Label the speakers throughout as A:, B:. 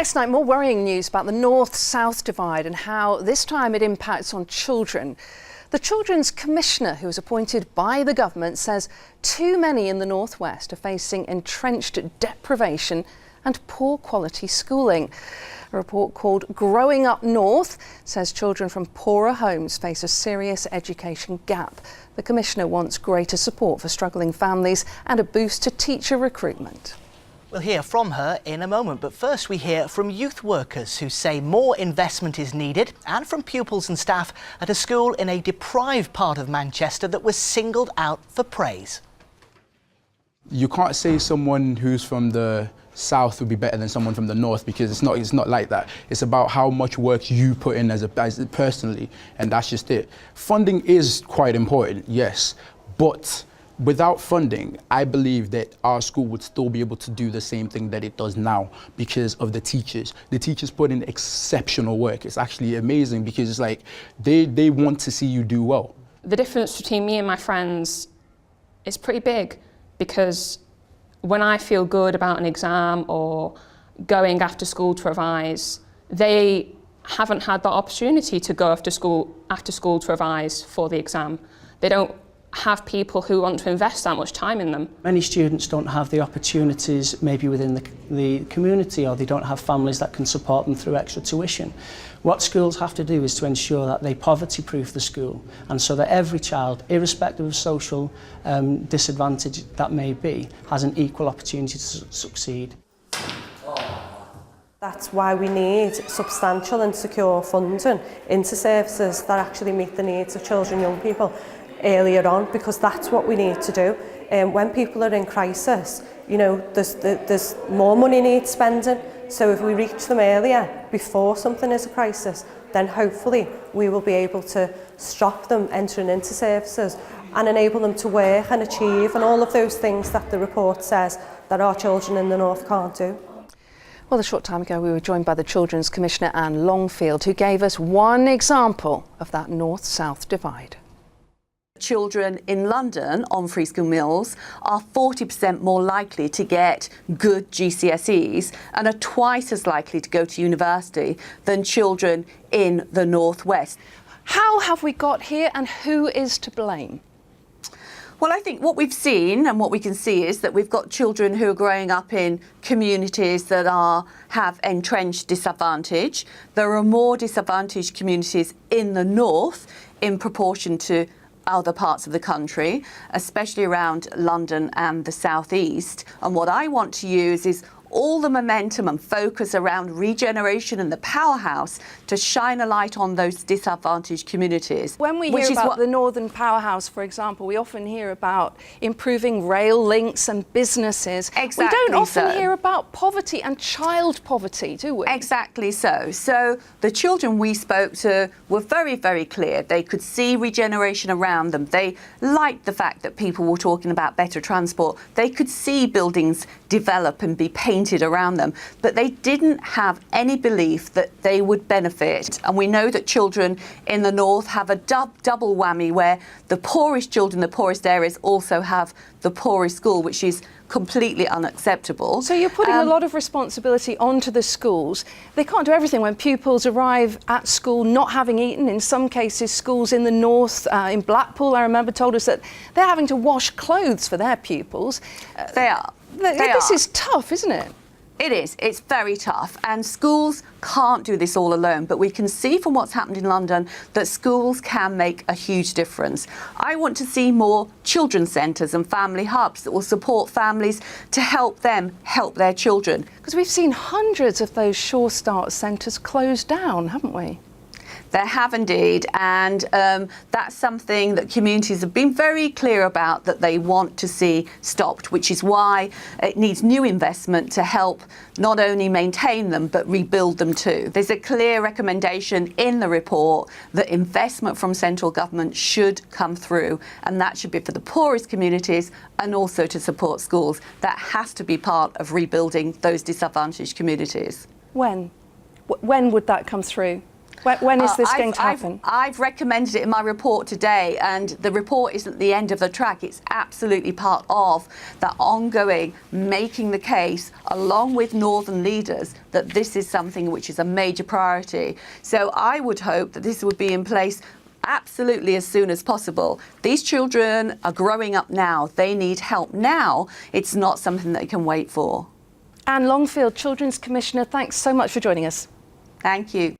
A: Next night, more worrying news about the north-south divide and how this time it impacts on children. The Children's Commissioner, who was appointed by the government, says too many in the northwest are facing entrenched deprivation and poor quality schooling. A report called Growing Up North says children from poorer homes face a serious education gap. The Commissioner wants greater support for struggling families and a boost to teacher recruitment.
B: We'll hear from her in a moment, but first we hear from youth workers who say more investment is needed, and from pupils and staff at a school in a deprived part of Manchester that was singled out for praise.
C: You can't say someone who's from the south would be better than someone from the north, because it's not like that. It's about how much work you put in as personally, and that's just it. Funding is quite important, yes, but without funding, I believe that our school would still be able to do the same thing that it does now because of the teachers. The teachers put in exceptional work. It's actually amazing because it's like they want to see you do well.
D: The difference between me and my friends is pretty big, because when I feel good about an exam or going after school to revise, they haven't had that opportunity to go after school to revise for the exam. They don't have people who want to invest that much time in them.
E: Many students don't have the opportunities maybe within the community, or they don't have families that can support them through extra tuition. What schools have to do is to ensure that they poverty-proof the school, and so that every child, irrespective of social disadvantage that may be, has an equal opportunity to succeed.
F: That's why we need substantial and secure funding into services that actually meet the needs of children and young people earlier on, because that's what we need to do. When people are in crisis, you know, there's more money needs spending. So if we reach them earlier, before something is a crisis, then hopefully we will be able to stop them entering into services and enable them to work and achieve and all of those things that the report says that our children in the north can't do.
A: Well, a short time ago we were joined by the Children's Commissioner Anne Longfield, who gave us one example of that north-south divide.
G: Children in London on free school meals are 40% more likely to get good GCSEs and are twice as likely to go to university than children in the northwest.
A: How have we got here, and who is to blame?
G: Well, I think what we've seen and what we can see is that we've got children who are growing up in communities that have entrenched disadvantage. There are more disadvantaged communities in the north in proportion to other parts of the country, especially around London and the southeast. And what I want to use is all the momentum and focus around regeneration and the powerhouse to shine a light on those disadvantaged communities.
A: When we hear about the Northern Powerhouse, for example, we often hear about improving rail links and businesses.
G: Exactly.
A: We don't often hear about poverty and child poverty, do we?
G: Exactly so. So the children we spoke to were very, very clear. They could see regeneration around them. They liked the fact that people were talking about better transport. They could see buildings develop and be painted around them, but they didn't have any belief that they would benefit. And we know that children in the north have a double whammy, where the poorest children, the poorest areas, also have the poorest school, which is completely unacceptable.
A: So you're putting a lot of responsibility onto the schools. They can't do everything when pupils arrive at school not having eaten. In some cases, schools in the north, in Blackpool, I remember, told us that they're having to wash clothes for their pupils.
G: They are.
A: This is tough, isn't it?
G: It is. It's very tough, and schools can't do this all alone, but we can see from what's happened in London that schools can make a huge difference. I want to see more children's centres and family hubs that will support families to help them help their children.
A: Because we've seen hundreds of those Sure Start centres closed down, haven't we?
G: There have indeed, and that's something that communities have been very clear about that they want to see stopped, which is why it needs new investment to help not only maintain them but rebuild them too. There's a clear recommendation in the report that investment from central government should come through, and that should be for the poorest communities and also to support schools. That has to be part of rebuilding those disadvantaged communities.
A: When? When would that come through? When is this going to happen?
G: I've recommended it in my report today, and the report isn't the end of the track. It's absolutely part of that ongoing making the case, along with Northern leaders, that this is something which is a major priority. So I would hope that this would be in place absolutely as soon as possible. These children are growing up now. They need help now. It's not something they can wait for.
A: Anne Longfield, Children's Commissioner, thanks so much for joining us.
G: Thank you.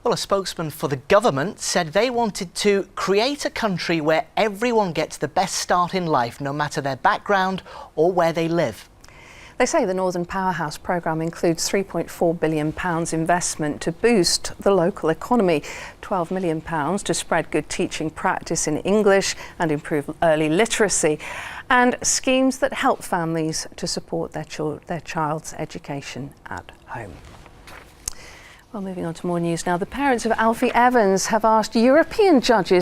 B: Well, a spokesman for the government said they wanted to create a country where everyone gets the best start in life, no matter their background or where they live.
A: They say the Northern Powerhouse programme includes £3.4 billion investment to boost the local economy, £12 million to spread good teaching practice in English and improve early literacy, and schemes that help families to support their child's education at home. Well, moving on to more news now. The parents of Alfie Evans have asked European judges